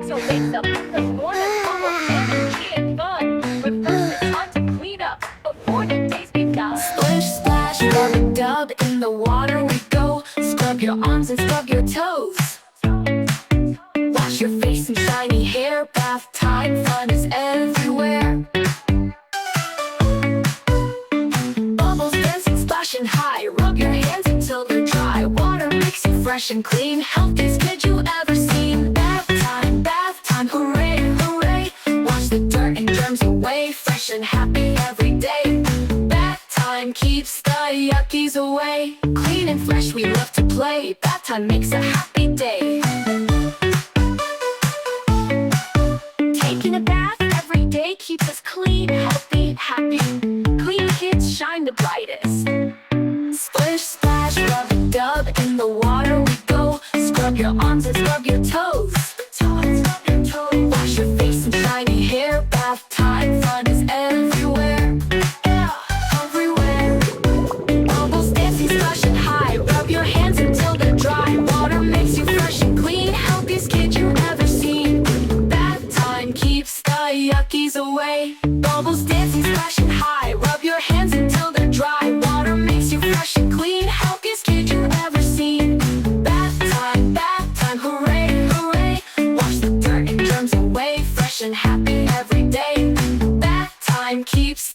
Maxo wakes up in the morning full of energy and fun. But first it's time to clean up before the day's begun. Splish, splash, rub a dub, in the water we go. Scrub your arms and scrub your toes. Wash your face and shiny hair, bath time, fun is everywhere. Bubbles dancing, splashing high, rub your hands until they're dry. Water makes you fresh and clean, healthiest kid you ever seen. Bath time, hooray, hooray. Wash the dirt and germs away, fresh and happy every day. Bath time keeps the yuckies away. Clean and fresh, we love to play. Bath time makes a happy day. Taking a bath every day keeps us clean, healthy, happy. Clean kids shine the brightest. Splish, splash, rub a dub, in the water we go. Scrub your arms and scrub your toes. Wash your face and shiny hair, bath time, fun is everywhere. Yeah, everywhere. Bubbles dancing, splashing high, rub your hands until they're dry. Water makes you fresh and clean, healthiest kid you ever seen. Bath time keeps the yuckies away. Bubbles dancing, splashing high, rub your hands until they're dry. Water makes you fresh and clean, healthiest kid you ever seen. Bath time, hooray, hooray. Wash the dirt and germs away, fresh and happy every day. Bath time keeps